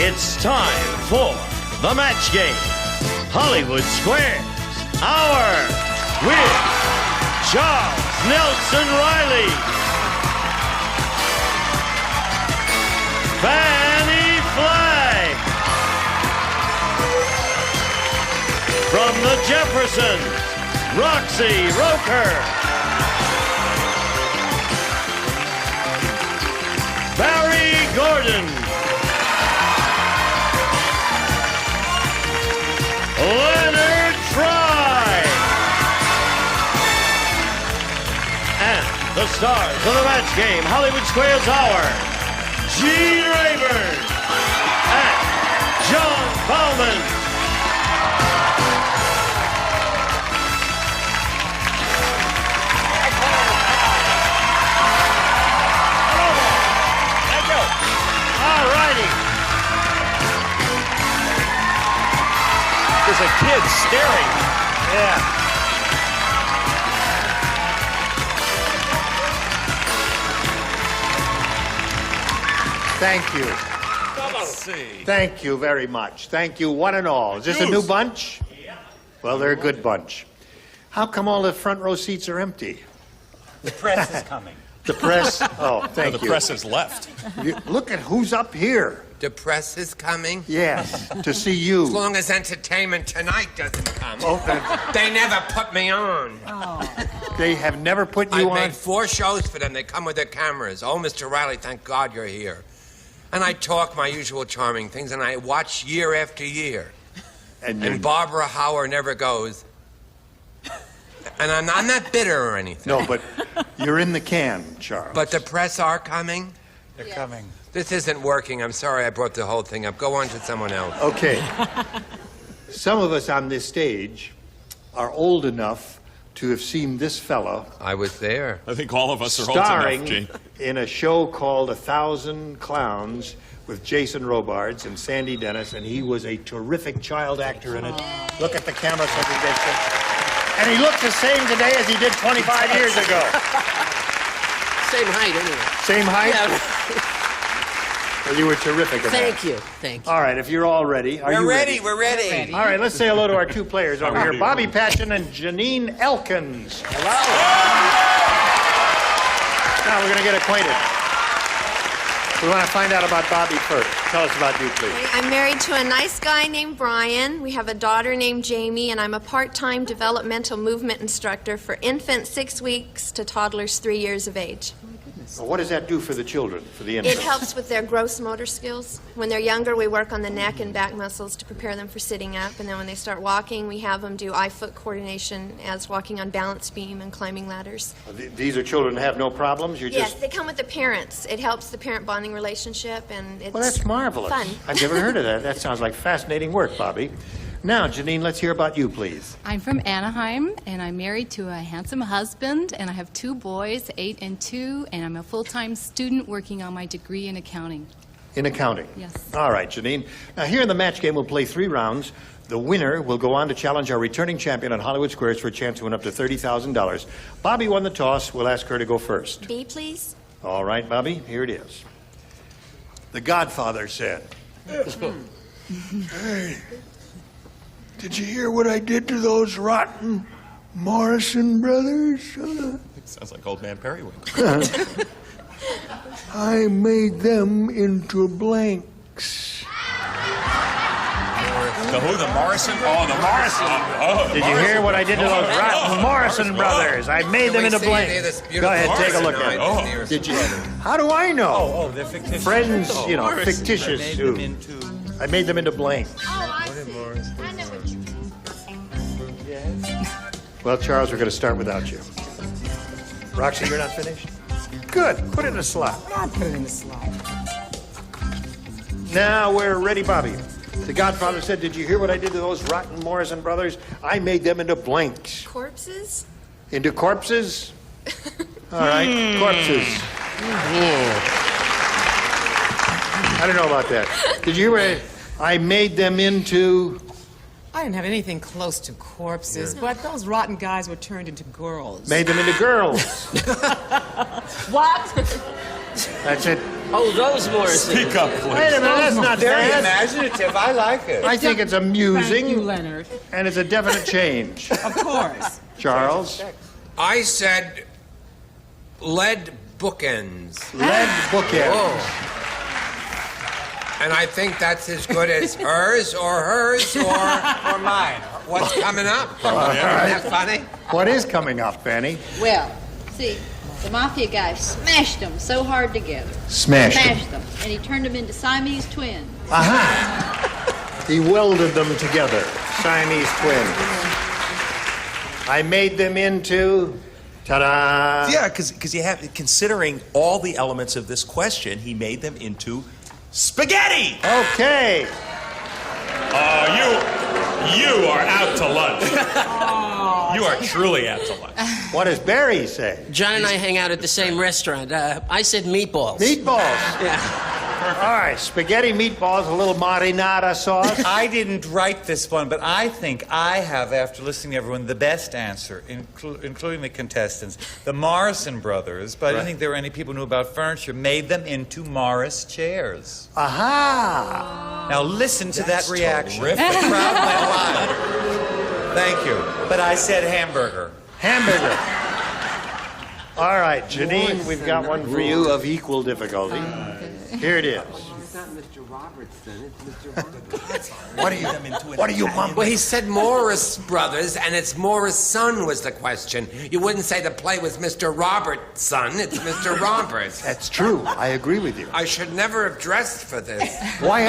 It's time for the match game. Hollywood Squares Hour with Charles Nelson Reilly, Fannie Flagg. From the Jeffersons, Roxie, Roker. Barry Gordon. Leonard Frey. And the stars of the match game, Hollywood Squares Hour, Gene Rayburn and John Bowman. All righty. There's a kid staring. Yeah. Thank you. Thank you very much. Thank you, one and all. Is this a new bunch? Yeah. Well, they're a good bunch. How come all the front row seats are empty? The press is coming. The press? Oh, thank you. The press has left. Look at who's up here. The press is coming? Yes, to see you. As long as Entertainment Tonight doesn't come. Okay. They never put me on. Oh. They have never put you on? I made 4 shows for them. They come with their cameras. Oh, Mr. Reilly, thank God you're here. And I talk my usual charming things, and I watch year after year. And Barbara Hauer never goes. And I'm not bitter or anything. No, but you're in the can, Charles. But the press are coming? They're coming. This isn't working. I'm sorry I brought the whole thing up. Go on to someone else. Okay. Some of us on this stage are old enough to have seen this fellow. I was there. I think all of us are old enough, starring Gene. in a show called 1,000 Clowns with Jason Robards and Sandy Dennis, and he was a terrific child actor in it. Look at the camera so we get it. And he looks the same today as he did 25 years ago. Same height, anyway. Same height? Yeah. Well, you were terrific in Thank that. you. Thank you. All right, if you're all ready. Are you ready? We're ready. All right, let's say hello to our 2 players over here, Bobby Patchen and Janine Elkins. Hello. Now we're going to get acquainted. We want to find out about Bobby first. Tell us about you, please. I'm married to a nice guy named Brian. We have a daughter named Jamie, and I'm a part-time developmental movement instructor for infants 6 weeks to toddlers 3 years of age. Well, what does that do for the children, for the infants? It helps with their gross motor skills. When they're younger, we work on the neck and back muscles to prepare them for sitting up, and then when they start walking, we have them do eye-foot coordination as walking on balance beam and climbing ladders. These are children who have no problems? Yes, they come with the parents. It helps the parent-bonding relationship, and it's Well, that's marvelous. fun. I've never heard of that. That sounds like fascinating work, Bobby. Now, Janine, let's hear about you, please. I'm from Anaheim, and I'm married to a handsome husband, and I have 2 boys, 8 and 2, and I'm a full-time student working on my degree in accounting. In accounting? Yes. All right, Janine. Now, here in the match game, we'll play 3 rounds. The winner will go on to challenge our returning champion on Hollywood Squares for a chance to win up to $30,000. Bobby won the toss. We'll ask her to go first. B, please. All right, Bobby, here it is. The Godfather said, Hey, did you hear what I did to those rotten Morrison brothers? It sounds like old man Periwinkle. I made them into blanks. The who? The Morrison? Oh, the Morrison. Oh, did you hear what I did to those rotten Morrison brothers? I made them into blanks. Go ahead, take a look at it. Did you? How do I know? Oh, they're fictitious. Friends, you know, fictitious. I made them into blanks. Oh, I see. I know what you mean. Well, Charles, we're going to start without you. Roxie, you're not finished? Good. Put it in a slot. I'll put it in the slot. Now we're ready, Bobby. The Godfather said, did you hear what I did to those rotten Morrison brothers? I made them into blanks. Corpses? Into corpses? All right, corpses. I don't know about that. Did you hear what I made them into? I didn't have anything close to corpses, but those rotten guys were turned into girls. Made them into girls. What? That's it. Oh, those Morrison. Speak up, please. Wait a minute, that's not Very bad. imaginative. I like it. I think it's amusing. Thank you, Leonard. And it's a definite change. Of course. Charles? I said lead bookends. Lead bookends. Oh. And I think that's as good as hers or mine. what's coming up. All right. Isn't that funny? What is coming up, Fanny? Well, see, the mafia guy smashed them so hard together. Smashed them. And he turned them into Siamese twins. Aha! He welded them together. Siamese twins. I made them into... Ta-da! Yeah, because you have, considering all the elements of this question, he made them into spaghetti. Okay. You are out to lunch. You are truly out to lunch. What does Barry say? John and I hang out at the same restaurant. I said meatballs. Meatballs. Yeah. All right, spaghetti meatballs, a little marinara sauce. I didn't write this one, but I think I have, after listening to everyone, the best answer, including the contestants. The Morrison brothers, but I didn't think there were any people who knew about furniture, made them into Morris chairs. Aha! Now listen to that reaction. terrific. The crowd went wild. Thank you. But I said hamburger. Hamburger. All right, Janine, we've got one for you of equal difficulty. Here it is. It's not Mr. Robertson, it's Mr. Robertson. What are you mumbling? Well, he said Morris Brothers, and it's Morris' son was the question. You wouldn't say the play was Mr. Robert's son, it's Mr. Roberts. That's true. I agree with you. I should never have dressed for this. Why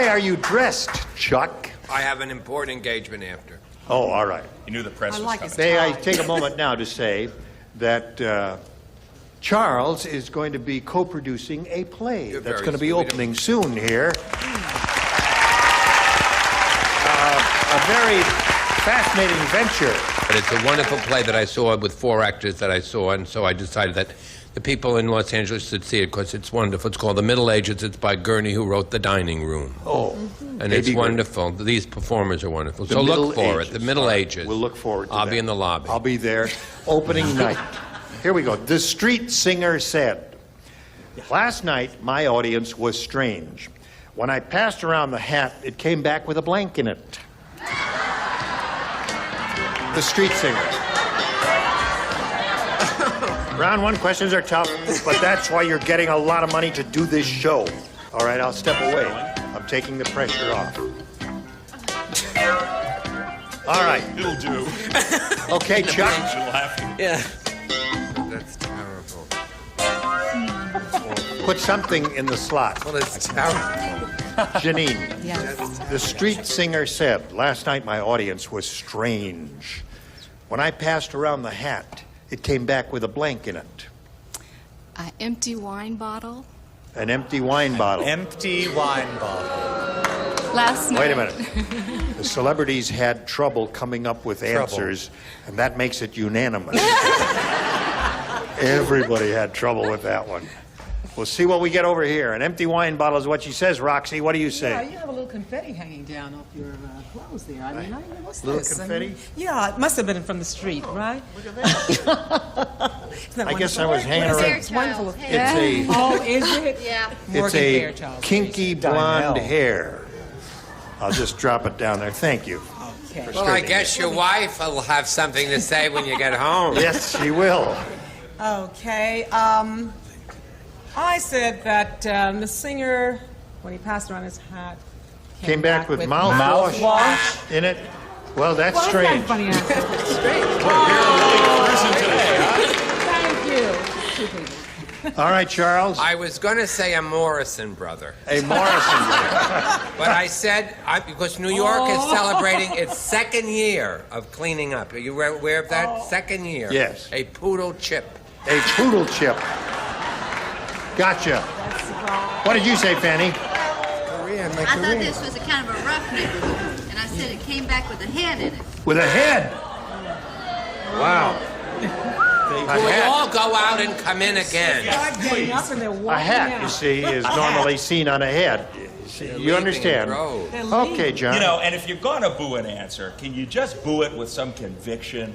are you dressed, Chuck? I have an important engagement after. Oh, all right. You knew the press was like coming. his May I take a moment now to say that Charles is going to be co-producing a play You're that's very going to be sweet. opening soon here. A very fascinating venture. But it's a wonderful play that I saw with 4 actors that I saw, and so I decided that the people in Los Angeles should see it because it's wonderful. It's called The Middle Ages. It's by Gurney, who wrote The Dining Room. Oh, And it's wonderful. These performers are wonderful. So look for it. The Middle Ages. We'll look forward to I'll that. be in the lobby. I'll be there. Opening night. Here we go. The street singer said, "Last night, my audience was strange. When I passed around the hat, it came back with a blank in it." The street singer. Round 1 questions are tough, but that's why you're getting a lot of money to do this show. All right, I'll step away. I'm taking the pressure off. All right. It'll do. Okay, Chuck. You're laughing. Yeah. That's terrible. Put something in the slot. Well, it's terrible. Janine, Yes. the street singer said, "Last night my audience was strange. When I passed around the hat, it came back with a blank in it. An empty wine bottle. An empty wine bottle." Empty wine bottle. Last night. Wait a minute. The celebrities had trouble coming up with answers, and that makes it unanimous. Everybody had trouble with that one. We'll see what we get over here. An empty wine bottle is what she says. Roxie, what do you say? Yeah, you have a little confetti hanging down off your clothes there. I mean, what's Little this? confetti? Yeah, it must have been from the street, right? Look at that. I guess I was hanging around. It's wonderful. It's Oh, is it? Yeah. It's Morgan a Fairchild. kinky blonde Donnell. hair. I'll just drop it down there. Thank you. Okay. Well, I guess your wife will have something to say when you get home. Yes, she will. Okay. I said that the singer, when he passed around his hat, Came back with mouthwash in it. Well, that's Well, strange. that's not a funny answer. Thank you. 2 people. All right, Charles. I was going to say a Morrison brother, A Morrison. but I said, because New York is celebrating its 2nd year of cleaning up. Are you aware of that? 2nd year. Yes. A poodle chip. A poodle chip. Gotcha. What did you say, Fanny? Korea, I thought this was a kind of a rough neighborhood, and I said it came back with a head in it. With a head. Wow. Will we all go out and come in again? Start getting up and they're walking A hat, out. you see, is normally seen on a head. You understand? They're leaving. Okay, John. You know, and if you're going to boo an answer, can you just boo it with some conviction?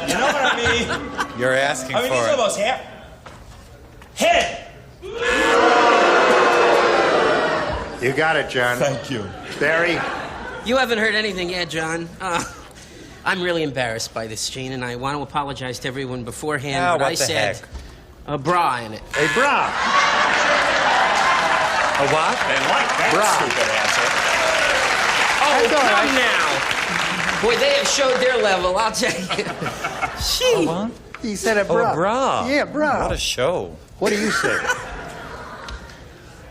You know what I mean? You're asking I mean, for these it. almost head. You got it, John. Thank you. Barry? You haven't heard anything yet, John. I'm really embarrassed by this, Gene, and I want to apologize to everyone beforehand. Ah, but what I the said heck? a bra in it. A bra. A what? They like that Bra. stupid answer. Oh, come now. Boy, they have showed their level, I'll tell you. Gee. What? He said a Oh, bra. a bra. Yeah, bra. What a show. What do you say?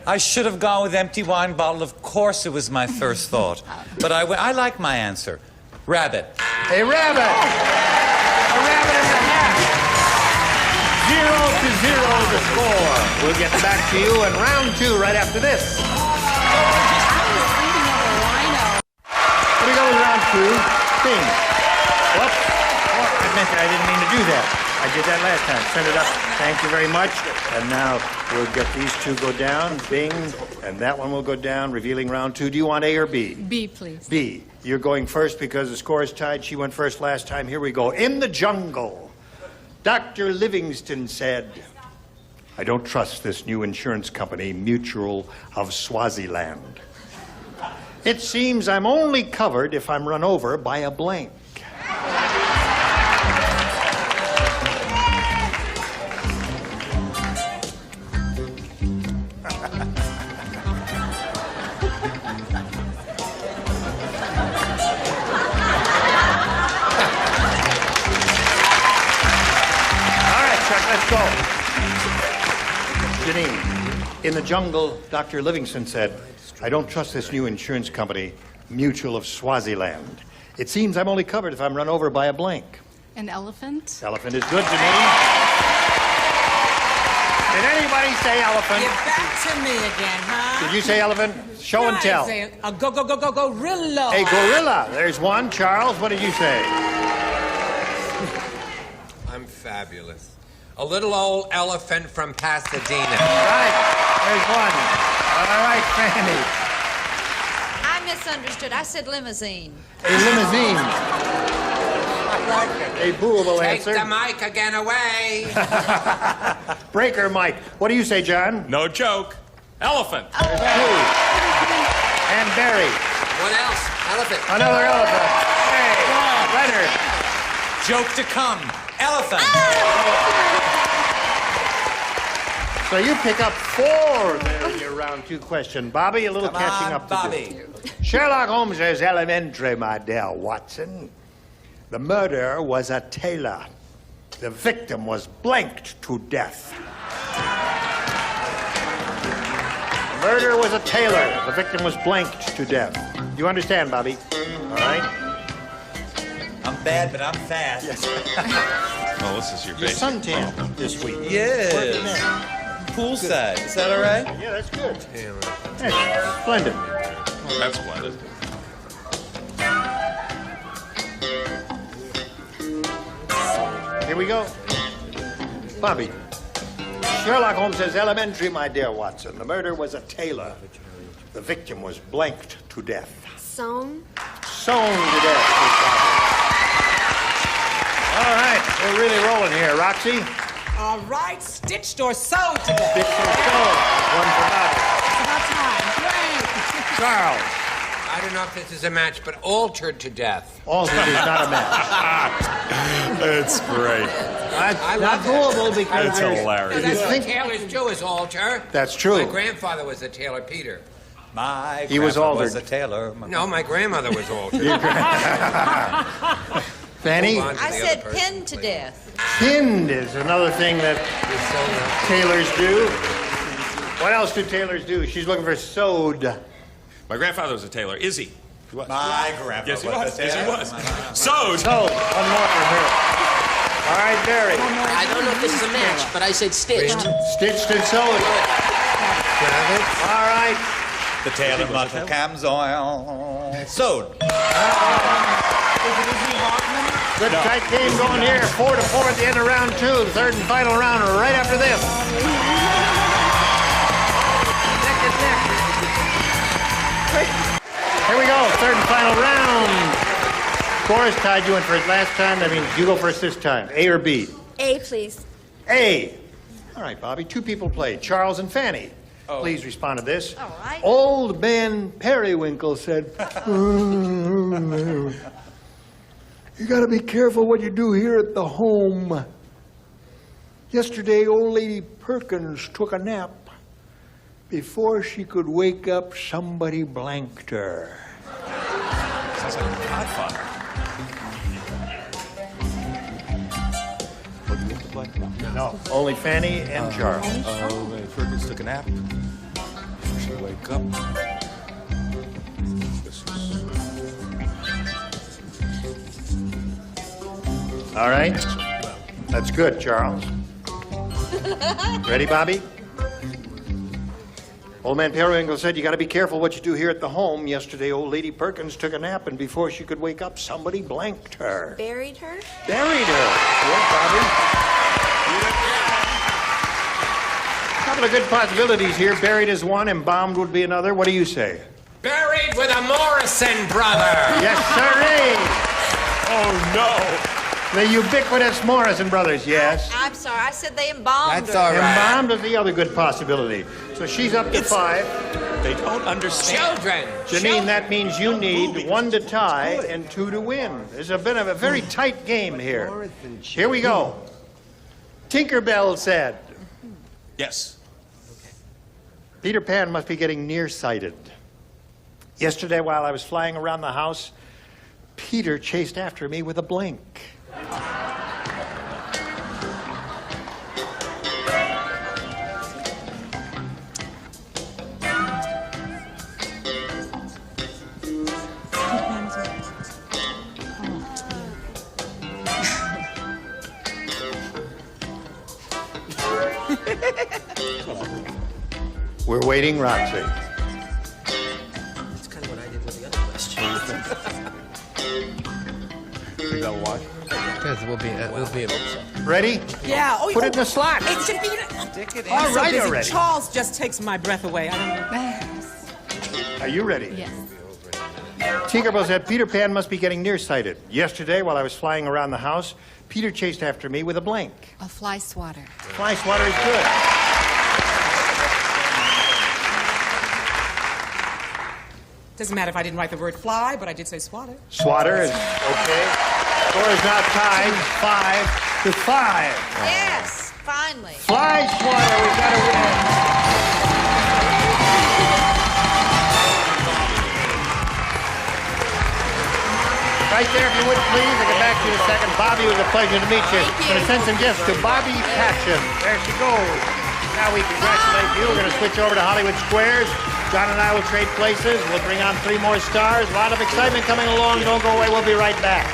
I should have gone with empty wine bottle. Of course it was my first thought. But I like my answer. Rabbit. A rabbit. A rabbit in the hat. 0-0 the score. We'll get back to you in round 2 right after this. Here we go with round 2. Sting. Whoops. Oh, I didn't mean to do that. I did that last time. Send it up. Thank you very much. And now we'll get these two go down. Bing. And that one will go down, revealing round 2. Do you want A or B? B, please. B. You're going first because the score is tied. She went first last time. Here we go. In the jungle, Dr. Livingston said, I don't trust this new insurance company, Mutual of Swaziland. It seems I'm only covered if I'm run over by a blank. Let's go. Janine, in the jungle, Dr. Livingston said, I don't trust this new insurance company, Mutual of Swaziland. It seems I'm only covered if I'm run over by a blank. An elephant? Elephant is good, Janine. Did anybody say elephant? Get back to me again, huh? Did you say elephant? Show and tell. A gorilla. A gorilla. There's one. Charles, what did you say? I'm fabulous. A little old elephant from Pasadena. Right. There's one. All right, Fanny. I misunderstood. I said limousine. A limousine. A booable Take answer. the mic again away. Breaker Mike. What do you say, John? No joke. Elephant. There's 2. And Barry. What else? Elephant. Another elephant. Hey, Leonard. Joke to come. Elephant. So you pick up 4 there in your round 2 question. Bobby, a little catching up to Bobby. do. Sherlock Holmes is elementary, my dear Watson. The murderer was a tailor. The victim was blanked to death. The murderer was a tailor. The victim was blanked to death. Do you understand, Bobby? All right? I'm bad, but I'm fast. Yes. Oh, this is your Your base. suntan this week. Yes. Working there. Poolside. Is that all right? Yeah, that's good. Hey, splendid. That's splendid. Here we go. Bobby. Sherlock Holmes says, elementary, my dear Watson. The murder was a tailor. The victim was blanked to death. Sewn. Sewn to death. All right, we're really rolling here. Roxie? All right, stitched or sewed to death. Stitched or sewn. One for Bobby. It's about time. Great. Charles? I don't know if this is a match, but altered to death. Altered is not a match. It's great. Not doable because It's there's... hilarious. That's what tailors do is alter. That's true. My grandfather was a tailor, Peter. My He was grandpa altered. was a tailor. No, my grandmother was altered. Fanny? Move on to I the said other person, pinned to please. death. Pinned is another thing that tailors do. What else do tailors do? She's looking for sewed. My grandfather was a tailor. Is he? My grandpa Yes, he was was. a Yes, he tailor. was. Sewed. Sewed. One more for her. All right, Barry. I don't know if this is a match, but I said stitched. Stitched and sewed. All right. The tailor muscle camisole. Sewed. Good tight game going here. 4-4 at the end of round 2. The third and final round right after this. Neck and neck. Here we go. Third and final round. Boris tied you in first last time. That means you go first this time. A or B? A, please. A. All right, Bobby. 2 people played. Charles and Fannie. Oh. Please respond to this. All right. Old Ben Periwinkle said, you got to be careful what you do here at the home. Yesterday, old lady Perkins took a nap. Before she could wake up, somebody blanked her. Sounds like a Godfather. No, only Fannie and Charles. Fergus took a nap. She wake up. All right. That's good, Charles. Ready, Bobby? Old man Periwinkle said, you got to be careful what you do here at the home. Yesterday, old lady Perkins took a nap, and before she could wake up, somebody blanked her. Buried her? Buried her. Good, Bobby. A couple of good possibilities here. Buried is one, embalmed would be another. What do you say? Buried with a Morrison brother. Yes, sirree. Oh, no. The ubiquitous Morrison brothers, yes. I'm sorry. I said they embalmed That's her. all right. Embalmed is the other good possibility. So she's up to 5. They don't understand. Children. Janine, that means you need 1 to tie and 2 to win. There's been a very tight game here. Here we go. Tinkerbell said, Yes. Peter Pan must be getting nearsighted. Yesterday, while I was flying around the house, Peter chased after me with a blink. We're waiting, Roxie. That's kind of what I did with the other question. You gotta watch. Because we'll be able to. Ready? Yeah. Oh, Put it in the slot. It should be. Stick it in. All So right busy. already. Charles just takes my breath away. I don't know. Are you ready? Yes. Tinkerbell said, Peter Pan must be getting nearsighted. Yesterday, while I was flying around the house, Peter chased after me with a blink. A fly swatter. Fly swatter is good. Doesn't matter if I didn't write the word fly, but I did say swatter. Swatter is okay. Score is now tied 5 to 5. Yes, finally. Fly swatter, we got to win. Right there, if you would please. I'll get back to you in a second. Bobby, it was a pleasure to meet you. Thank you. I'm going to send some gifts to Bobby Patchen. There she goes. Now we congratulate you. We're going to switch over to Hollywood Squares. John and I will trade places. We'll bring on 3 more stars. A lot of excitement coming along. Don't go away. We'll be right back.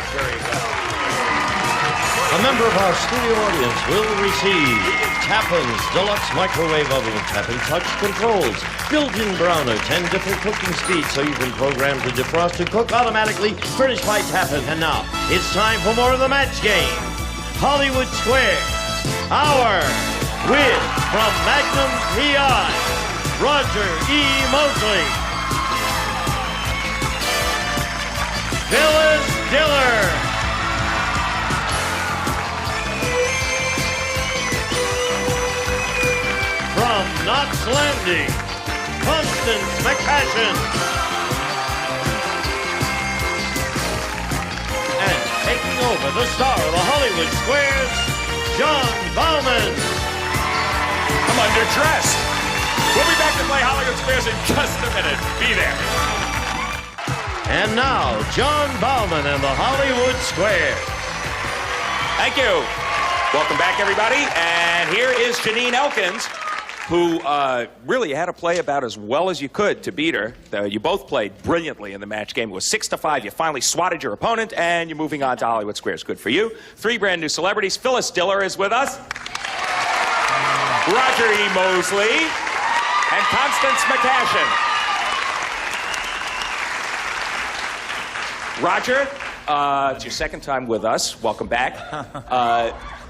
A member of our studio audience will receive Tappan's Deluxe Microwave Oven with Tappan Touch Controls. Built-in browner, 10 different cooking speeds so you can program to defrost to cook automatically. Furnished by Tappan. And now, it's time for more of the match game. Hollywood Squares. Our win from Magnum P.I. Roger E. Mosley. Phyllis Diller. From Knots Landing, Constance McCashin. And taking over the star of the Hollywood Squares, John Bauman. I'm underdressed. We'll be back to play Hollywood Squares in just a minute. Be there. And now, John Bauman and the Hollywood Squares. Thank you. Welcome back, everybody. And here is Janine Elkins, who really had to play about as well as you could to beat her. You both played brilliantly in the match game. It was 6-5. You finally swatted your opponent, and you're moving on to Hollywood Squares. Good for you. 3 brand new celebrities. Phyllis Diller is with us. Roger E. Mosley. And Constance McCashin. Roger, it's your second time with us. Welcome back.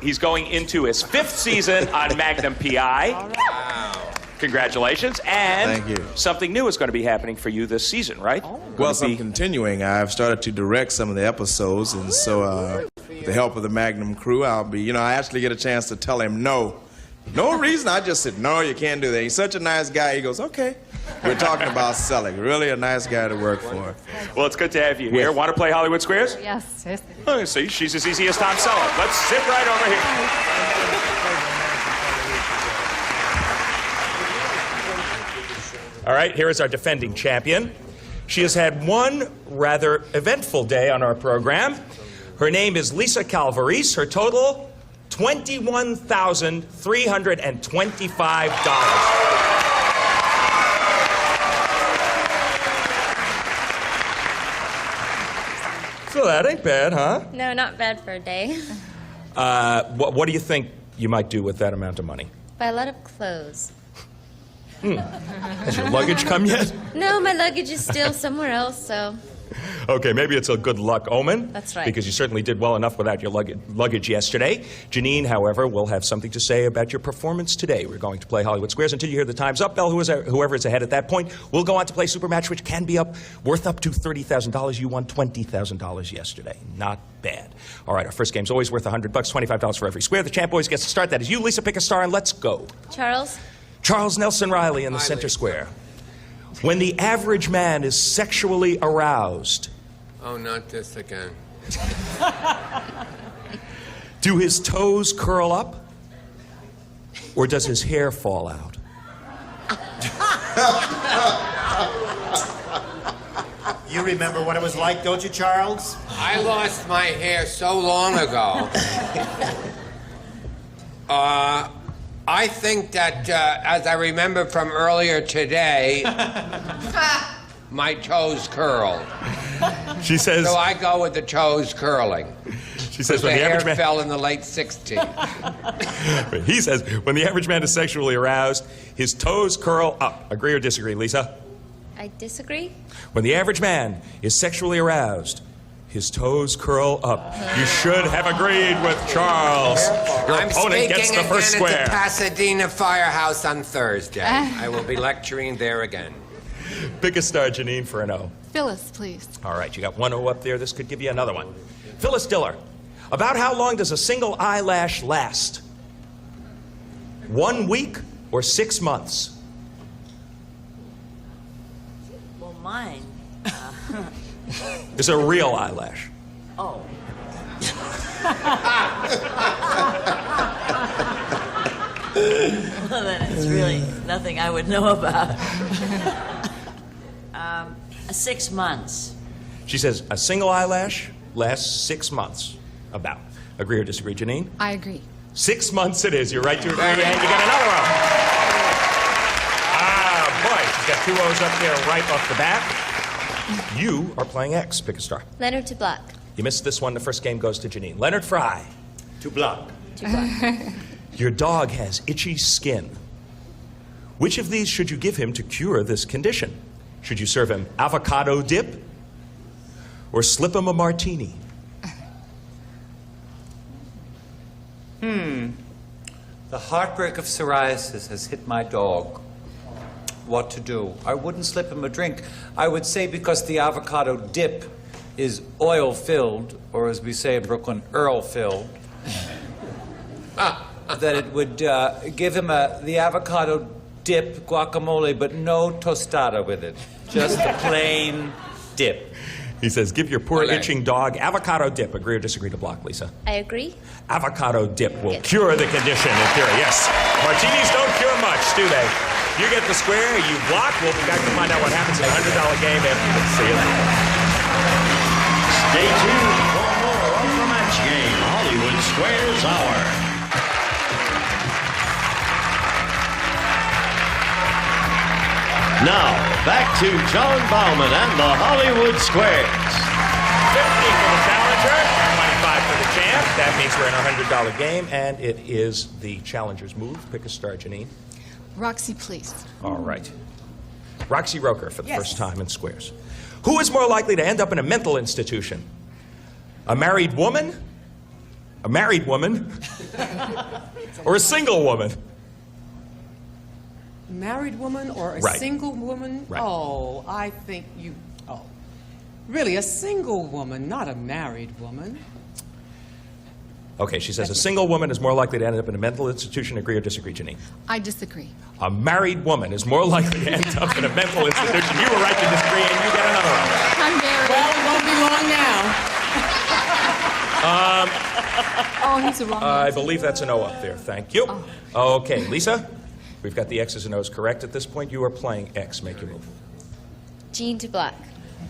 He's going into his 5th season on Magnum P.I. Wow. Congratulations. And Thank you. Something new is going to be happening for you this season, right? Well, so I'm continuing. I've started to direct some of the episodes, and so with the help of the Magnum crew, I'll be, I actually get a chance to tell him no No reason. I just said, no, you can't do that. He's such a nice guy. He goes, okay. We're talking about selling. Really a nice guy to work for. Well, it's good to have you here. Want to play Hollywood Squares? Yes. Oh, see, she's as easy as Tom Selleck. Let's sit right over here. All right, here is our defending champion. She has had one rather eventful day on our program. Her name is Lisa Calvarese. Her total, $21,325. So that ain't bad, huh? No, not bad for a day. What do you think you might do with that amount of money? Buy a lot of clothes. Has your luggage come yet? No, my luggage is still somewhere else, so... Okay, maybe it's a good luck omen. That's right. Because you certainly did well enough without your luggage yesterday. Janine, however, will have something to say about your performance today. We're going to play Hollywood Squares until you hear the time's up bell. Whoever is ahead at that point will go on to play Supermatch, which can be worth up to $30,000. You won $20,000 yesterday. Not bad. All right, our first game's always worth $100, $25 for every square. The champ always gets to start. That is you, Lisa. Pick a star, and let's go. Charles? Charles Nelson Reilly in the center square. When the average man is sexually aroused... Oh, not this again. Do his toes curl up? Or does his hair fall out? You remember what it was like, don't you, Charles? I lost my hair so long ago. I think that, as I remember from earlier today, my toes curled. She says... So I go with the toes curling. She says the when the hair average man... fell in the late 60s. He says when the average man is sexually aroused, his toes curl up. Agree or disagree, Lisa? I disagree. When the average man is sexually aroused, his toes curl up. You should have agreed with Charles. Your opponent gets the first square. I'm speaking again at the Pasadena Firehouse on Thursday. I will be lecturing there again. Pick a star, Janine, for an O. Phyllis, please. All right, you got one O up there. This could give you another one. Phyllis Diller. About how long does a single eyelash last? 1 week or 6 months? Well, mine. It's a real eyelash. Oh. Well, then it's really nothing I would know about. 6 months. She says a single eyelash lasts 6 months. About. Agree or disagree, Janine? I agree. 6 months it is. You're right to agree, and you get another one. Ah, boy, she's got 2 O's up there right off the bat. You are playing X. Pick a star. Leonard to block. You missed this one. The first game goes to Janine. Leonard Frey. To block. To block. Your dog has itchy skin. Which of these should you give him to cure this condition? Should you serve him avocado dip or slip him a martini? The heartbreak of psoriasis has hit my dog. What to do? I wouldn't slip him a drink. I would say because the avocado dip is oil-filled, or as we say in Brooklyn, Earl-filled, that it would give him the avocado dip guacamole, but no tostada with it. Just a plain dip. He says, give your poor itching dog avocado dip. Agree or disagree to block, Lisa? I agree. Avocado dip will cure the condition in theory. Yes. Martinis don't cure much, do they? You get the square, you block. We'll be back to find out what happens in a $100 game after this. See you then. Stay tuned for more Overmatch Game Hollywood Squares Hour. Now, back to John Bauman and the Hollywood Squares. 50 for the challenger, 25 for the champ. That means we're in our $100 game, and it is the challenger's move. Pick a star, Janine. Roxie, please. All right. Roxie Roker for the first time in squares. Who is more likely to end up in a mental institution? A married woman? A married woman? Or a single woman? Married woman or a Right. single woman? Right. Oh, I think you... Oh. Really, a single woman, not a married woman. Okay, she says a single woman is more likely to end up in a mental institution. Agree or disagree, Janine? I disagree. A married woman is more likely to end up in a mental institution. You were right to disagree, and you get another one. I'm married. Well, it won't be long now. Oh, he's the wrong I answer. believe that's an O up there. Thank you. Okay, Lisa, we've got the X's and O's correct at this point. You are playing X. Make your move. Jean to black.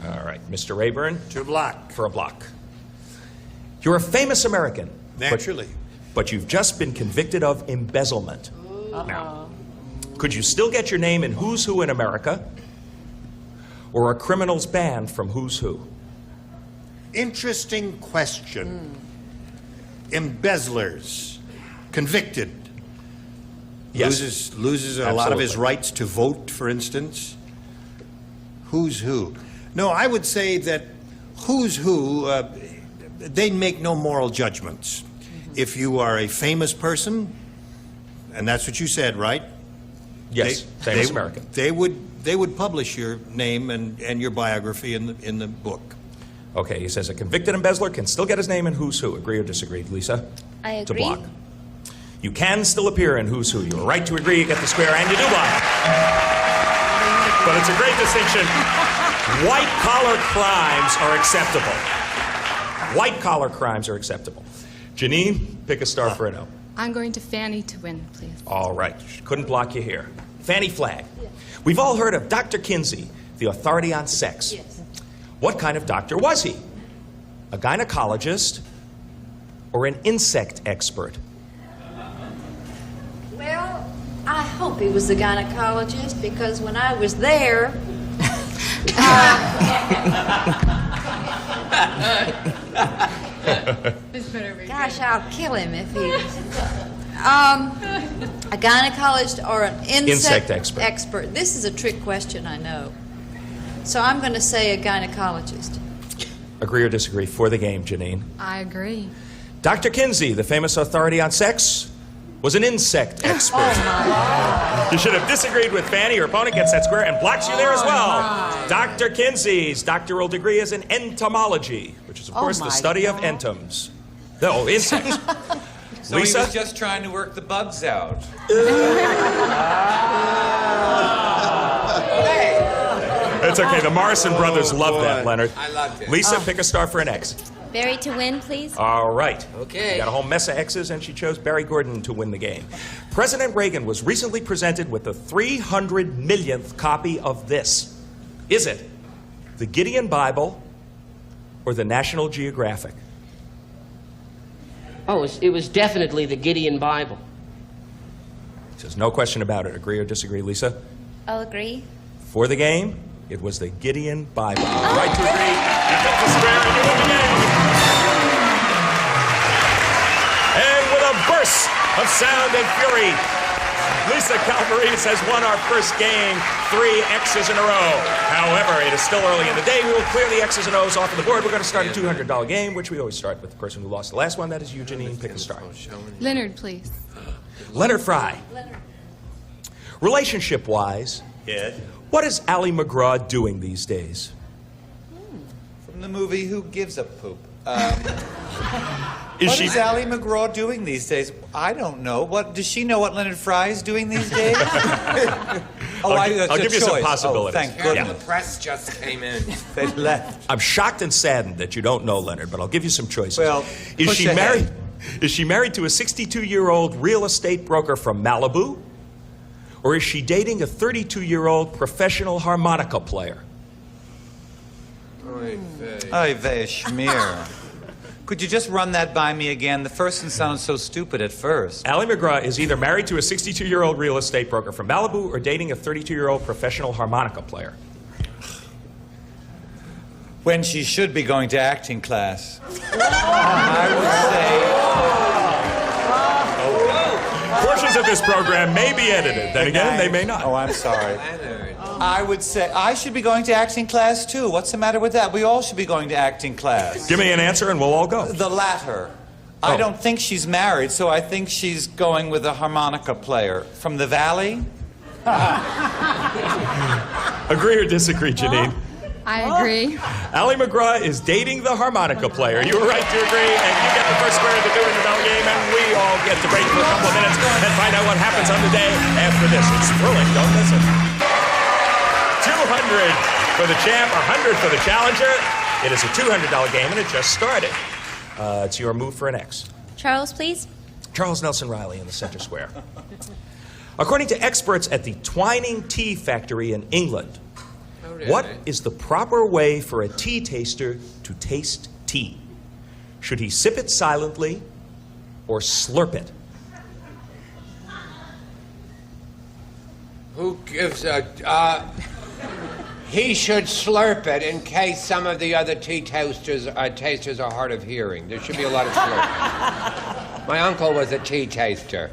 All right, Mr. Rayburn. To block. For a block. You're a famous American. Naturally. But you've just been convicted of embezzlement. Now, could you still get your name in Who's Who in America? Or are criminals banned from Who's Who? Interesting question. Embezzlers. Convicted. Yes. Loses a lot of his rights to vote, for instance. Who's Who? No, I would say that Who's Who, they make no moral judgments. If you are a famous person, and that's what you said, right? Yes, famous American. They would publish your name and your biography in the book. Okay, he says a convicted embezzler can still get his name in Who's Who. Agree or disagree, Lisa? I agree. To block. You can still appear in Who's Who. You're right to agree, you get the square, and you do block. But it's a great distinction. White-collar crimes are acceptable. White-collar crimes are acceptable. Janine, pick a star for an O. I'm going to Fannie to win, please. All right. Couldn't block you here. Fannie Flagg. We've all heard of Dr. Kinsey, the authority on sex. Yes. What kind of doctor was he? A gynecologist or an insect expert? Well, I hope he was the gynecologist because when I was there, gosh, I'll kill him if he was. A gynecologist or an insect expert. This is a trick question, I know. So I'm going to say a gynecologist. Agree or disagree? For the game, Janine. I agree. Dr. Kinsey, the famous authority on sex, was an insect expert. You should have disagreed with Fannie. Your opponent gets that square and blocks you there as well. Dr. Kinsey's doctoral degree is in entomology, which is, of course, the study of entoms. No, insects. So Lisa? he was just trying to work the bugs out. It's okay. The Morrison brothers love that, Leonard. I loved it. Lisa, pick a star for an X. Barry to win, please. All right. Okay. You got a whole mess of X's, and she chose Barry Gordon to win the game. President Reagan was recently presented with the 300 millionth copy of this. Is it the Gideon Bible or the National Geographic? Oh, it was definitely the Gideon Bible. Says no question about it. Agree or disagree, Lisa? I'll agree. For the game, it was the Gideon Bible. Right to agree. You get the square and you win the game. And with a burst of sound and fury, Lisa Calvarese has won our first game, 3 X's in a row. However, it is still early in the day. We will clear the X's and O's off of the board. We're going to start a $200 game, which we always start with the person who lost the last one. That is you, Janine. Pick a star. Leonard, please. Leonard Frey. Relationship-wise, what is Ally McGraw doing these days? From the movie Who Gives a Poop? Is What she- is Ally McGraw doing these days? I don't know. What does she know? What Leonard Frey is doing these days? I'll give you some possibilities. Thank Apparently goodness. the press just came in. They left. I'm shocked and saddened that you don't know Leonard, but I'll give you some choices. Well, is push she ahead. married? Is she married to a 62-year-old real estate broker from Malibu? Or is she dating a 32-year-old professional harmonica player? Oy vey, schmear. Could you just run that by me again? The first one sounded so stupid at first. Ally McGraw is either married to a 62-year-old real estate broker from Malibu or dating a 32-year-old professional harmonica player. When she should be going to acting class. I would say... Portions of this program may be edited. Then again, they may not. Oh, I'm sorry. I would say I should be going to acting class too. What's the matter with that? We all should be going to acting class. Give me an answer and we'll all go. The latter. I don't think she's married, so I think she's going with a harmonica player. From the Valley? Agree or disagree, Janine? I agree. Ally McGraw is dating the harmonica player. You were right to agree, and you get the first square of the Doing the Bell game, and we all get to break for a couple of minutes and find out what happens on the day after this. It's thrilling, don't miss it. 200 for the champ, 100 for the challenger. It is a $200 game, and it just started. It's your move for an X. Charles, please. Charles Nelson Reilly in the center square. According to experts at the Twining Tea Factory in England, what is the proper way for a tea taster to taste tea? Should he sip it silently or slurp it? Who gives a... he should slurp it in case some of the other tea tasters are hard of hearing. There should be a lot of slurping. My uncle was a tea taster,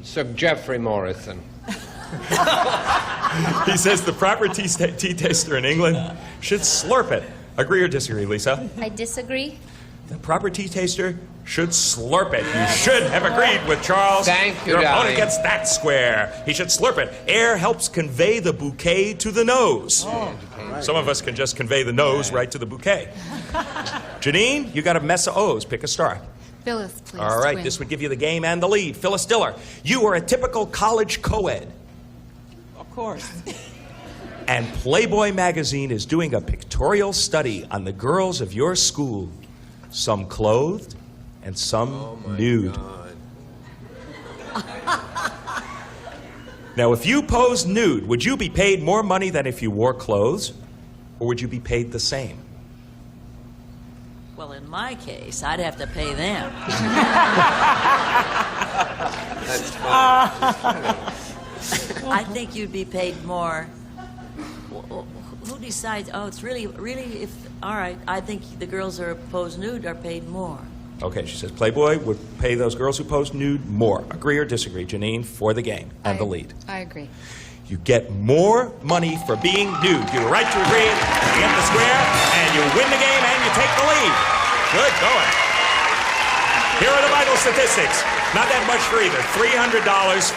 Sir Geoffrey Morrison. He says the proper tea taster in England should slurp it. Agree or disagree, Lisa? I disagree. The proper tea taster should slurp it. You should have agreed with Charles. Thank you, Your darling. opponent gets that square. He should slurp it. Air helps convey the bouquet to the nose. Some of us can just convey the nose right to the bouquet. Janine, you got a mess of O's. Pick a star. Phyllis, please. All right, win. this would give you the game and the lead. Phyllis Diller, you are a typical college co-ed. Of course. And Playboy magazine is doing a pictorial study on the girls of your school. Some clothed and some nude. Now, if you posed nude, would you be paid more money than if you wore clothes? Or would you be paid the same? Well, in my case, I'd have to pay them. That's funny. I think you'd be paid more. Who decides? Oh, it's really, if, all right, I think the girls who are posed nude are paid more. Okay, she says Playboy would pay those girls who post nude more. Agree or disagree, Janine, for the game and the lead? I agree. You get more money for being nude. You were right to agree. You get the square, and you win the game, and you take the lead. Good going. Here are the vital statistics. Not that much for either. $300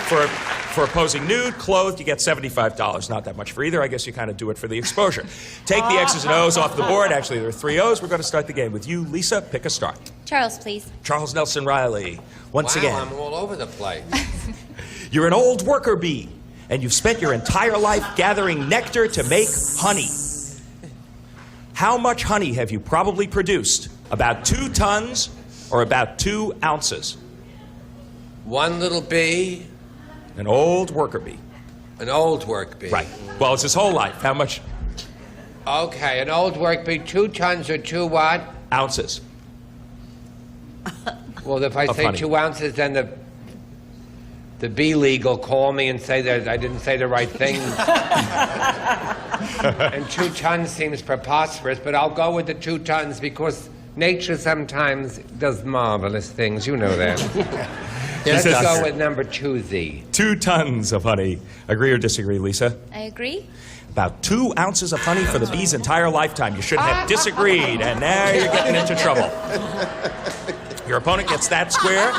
for posing nude. Clothed, you get $75. Not that much for either. I guess you kind of do it for the exposure. Take the X's and O's off the board. Actually, there are 3 O's. We're going to start the game with you. Lisa, pick a star. Charles, please. Charles Nelson Reilly. Once Wow, again. I'm all over the place. You're an old worker bee, and you've spent your entire life gathering nectar to make honey. How much honey have you probably produced? About 2 tons or about 2 ounces? One little bee. An old worker bee. An old work bee. Right. Well, it's his whole life. How much? Okay, an old work bee, 2 tons or 2 what? Ounces. Well, if I Of say honey. 2 ounces, then the bee league will call me and say that I didn't say the right thing. And 2 tons seems preposterous, but I'll go with the 2 tons because nature sometimes does marvelous things. You know that. Let's go with number 2Z. 2 tons of honey. Agree or disagree, Lisa? I agree. About 2 ounces of honey for the bee's entire lifetime. You should have disagreed, and now you're getting into trouble. Your opponent gets that square.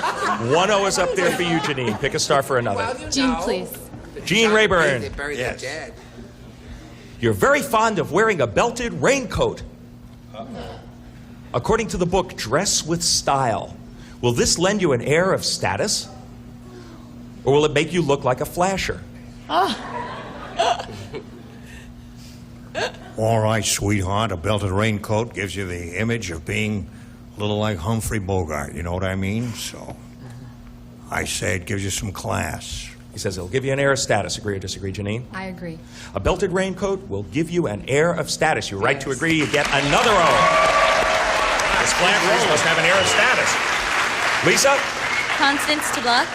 1 O is up there for you, Janine. Pick a star for another. Jean, please. Gene Rayburn. They bury the dead. You're very fond of wearing a belted raincoat. According to the book Dress with Style, will this lend you an air of status? Or will it make you look like a flasher? All right, sweetheart, a belted raincoat gives you the image of being a little like Humphrey Bogart, you know what I mean? So, I say it gives you some class. He says it'll give you an air of status. Agree or disagree, Janine? I agree. A belted raincoat will give you an air of status. You're right to agree. You get another O. This flashers must have an air of status. Lisa? Constance to block.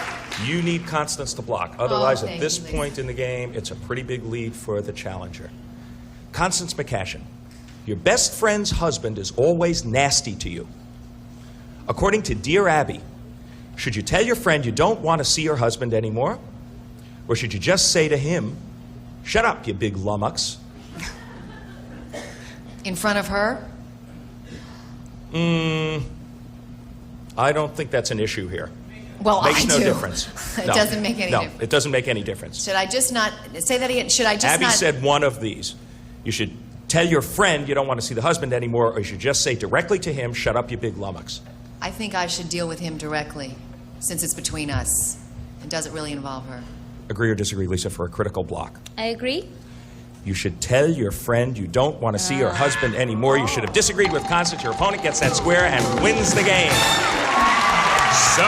You need Constance to block. Otherwise, at thank this you, Lisa. point in the game, it's a pretty big lead for the challenger. Constance McCashin, your best friend's husband is always nasty to you. According to Dear Abby, should you tell your friend you don't want to see your husband anymore? Or should you just say to him, shut up, you big lummox? In front of her? I don't think that's an issue here. Well, Makes I no do. difference. It doesn't make any difference. No, it doesn't make any difference. Should I just not say that again? Should I just Abby not? said one of these. You should tell your friend you don't want to see the husband anymore, or you should just say directly to him, shut up, you big lummox. I think I should deal with him directly, since it's between us. It doesn't really involve her. Agree or disagree, Lisa, for a critical block? I agree. You should tell your friend you don't want to see your husband anymore. You should have disagreed with Constance. Your opponent gets that square and wins the game. So,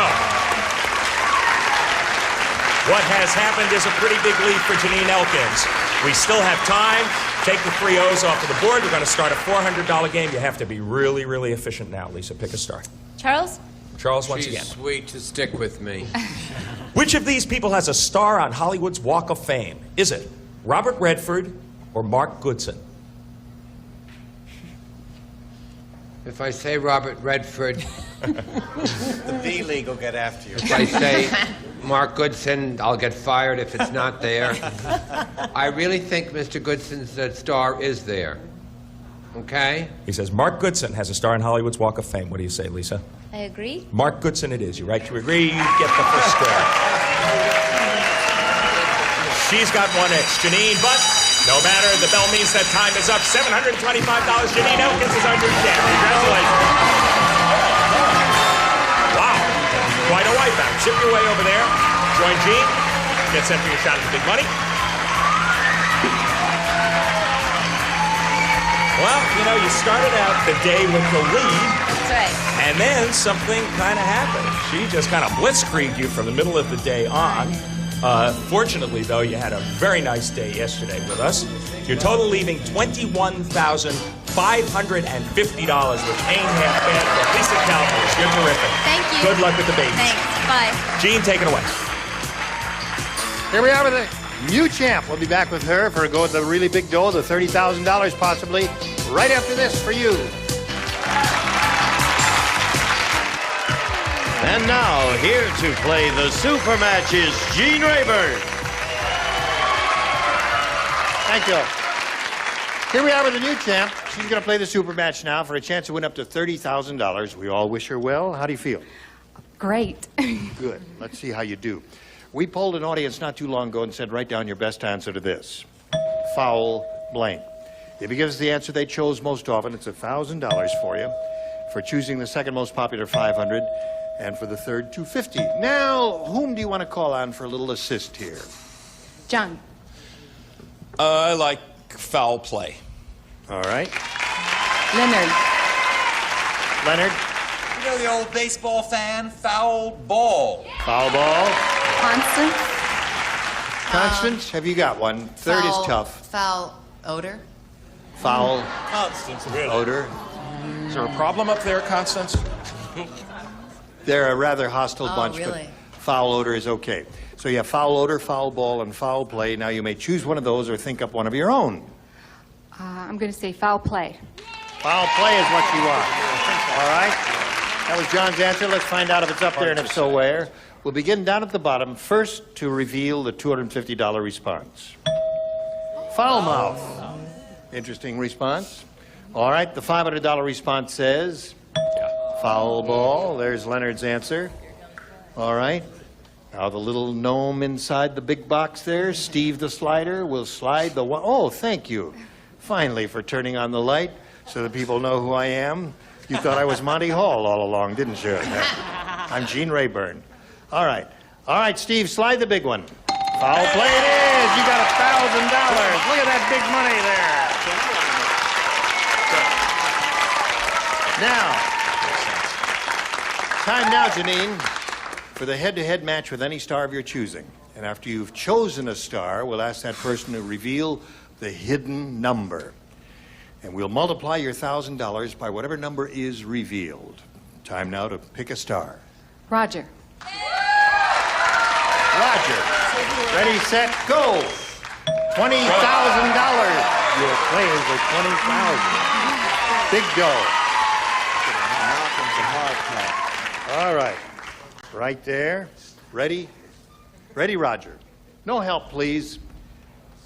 what has happened is a pretty big lead for Janine Elkins. We still have time. Take the 3 O's off of the board. We're going to start a $400 game. You have to be really, really efficient now. Lisa, pick a star. Charles? Charles, once She's again. sweet to stick with me. Which of these people has a star on Hollywood's Walk of Fame? Is it Robert Redford or Mark Goodson? If I say Robert Redford, The B League will get after you. if I say Mark Goodson, I'll get fired if it's not there. I really think Mr. Goodson's star is there. Okay? He says Mark Goodson has a star on Hollywood's Walk of Fame. What do you say, Lisa? I agree. Mark Goodson it is. You're right to agree. You get the first square. She's got 1X, Janine, but no matter. The bell means that time is up. $725. Janine Elkins is under champ. Congratulations. Wow. Quite a wipeout. Chip your way over there. Join Gene. Get set for your shot at the big money. Well, you know, you started out the day with the lead. That's right. And then something kind of happened. She just kind of blitzkrieged you from the middle of the day on. Fortunately, though, you had a very nice day yesterday with us. Your total leaving $21,550 with Aim Half Band for Lisa Calvers. You're terrific. Thank you. Good luck with the babies. Thanks. Bye. Gene, take it away. Here we are with the new champ. We'll be back with her for a go at the really big dough, the $30,000 possibly, right after this for you. And now, here to play the super match is Gene Rayburn. Thank you. Here we are with the new champ. She's going to play the super match now for a chance to win up to $30,000. We all wish her well. How do you feel? Great. Good. Let's see how you do. We polled an audience not too long ago and said, write down your best answer to this. Foul blank. If you give us the answer they chose most often, it's $1,000 for you. For choosing the second most popular, $500. And for the third, $250. Now, whom do you want to call on for a little assist here? John. I like foul play. All right. Leonard. Leonard. You know the old baseball fan, foul ball. Foul ball. Constance. Constance, have you got one? Third is tough. Foul odor. Foul Constance, really. odor. Is there a problem up there, Constance? They're a rather hostile bunch, really? but foul odor is okay. So you have foul odor, foul ball, and foul play. Now you may choose one of those or think up one of your own. I'm going to say foul play. Foul play is what you want. All right. That was John's answer. Let's find out if it's up there and if so, where. We'll begin down at the bottom, first to reveal the $250 response. Foul mouth. Interesting response. All right, the $500 response says foul ball. There's Leonard's answer. All right. Now the little gnome inside the big box there, Steve the slider, will slide the one. Oh, thank you. Finally, for turning on the light so that people know who I am. You thought I was Monty Hall all along, didn't you? I'm Gene Rayburn. All right. All right, Steve, slide the big one. Foul play it is. You got $1,000. Look at that big money there. Now, time now, Janine, for the head-to-head match with any star of your choosing. And after you've chosen a star, we'll ask that person to reveal the hidden number. And we'll multiply your $1,000 by whatever number is revealed. Time now to pick a star. Roger. Roger. Ready, set, go. $20,000. You're playing for $20,000. Big dough. All right. Right there. Ready? Ready, Roger. No help, please,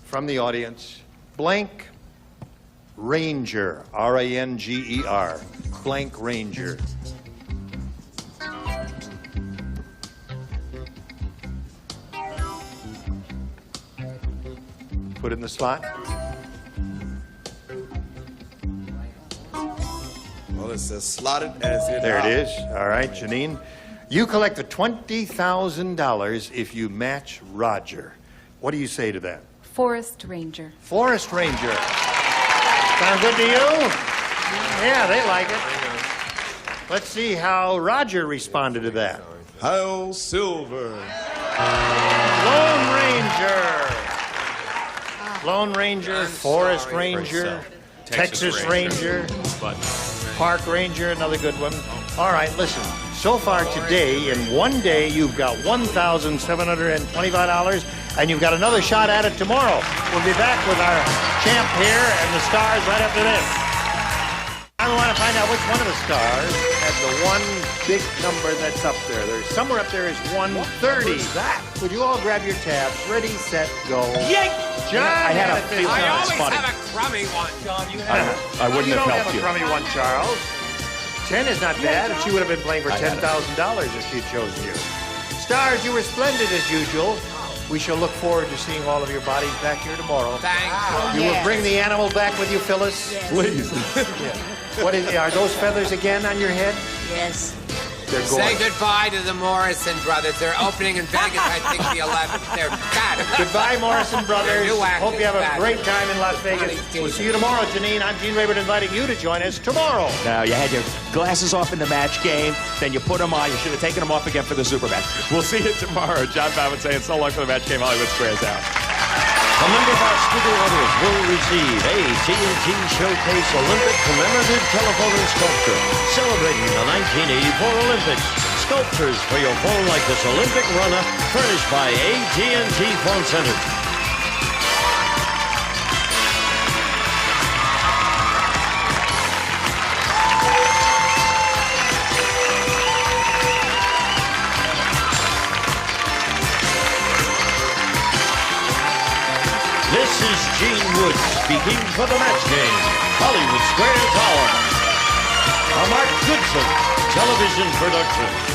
from the audience. Blank Ranger. R-A-N-G-E-R. Blank Ranger. Put it in the slot. Well, it says slotted and it's in There it out. is. All right, Janine. You collect the $20,000 if you match Roger. What do you say to that? Forest Ranger. Forest Ranger. Sound good to you? Yeah, they like it. Let's see how Roger responded to that. Hail Silver. Lone Ranger. Lone Ranger, Forest Ranger, Texas Ranger, Park Ranger, another good one. All right, listen. So far today, in one day, you've got $1,725, and you've got another shot at it tomorrow. We'll be back with our champ here and the stars right after this. I want to find out which one of the stars had the one big number that's up there. There's somewhere up there is 130. That? Would you all grab your tabs? Ready, set, go. Yank! John, I had a feeling I it was always funny. have a crummy one. John, you I wouldn't have helped you. You don't have a crummy one, Charles. 10 is not bad. She would have been playing for $10,000 if she'd chosen you. Stars, you were splendid as usual. We shall look forward to seeing all of your bodies back here tomorrow. Thanks. You will bring the animal back with you, Phyllis? Yes. Please. What is? Are those feathers again on your head? Yes. They're Say going. goodbye to the Morrison brothers. They're opening in Vegas, I think, the 11th. They're fabulous. Goodbye, Morrison Brothers. Their new act Hope you have is a fabulous. great time in Las Vegas. We'll see you tomorrow, Janine. I'm Gene Rayburn inviting you to join us tomorrow. Now, you had your glasses off in the match game, then you put them on. You should have taken them off again for the Super match. We'll see you tomorrow. John Fallon saying so long for the match game. Hollywood Squares out. A member of our studio audience will receive a TNT Showcase Olympic commemorative telephone and sculpture celebrating the 1984 Olympics. Sculptures for your phone like this Olympic runner, furnished by AT&T Phone Center. This is Gene Wood speaking for the match game. Hollywood Squares Hour. A Mark Goodson television production.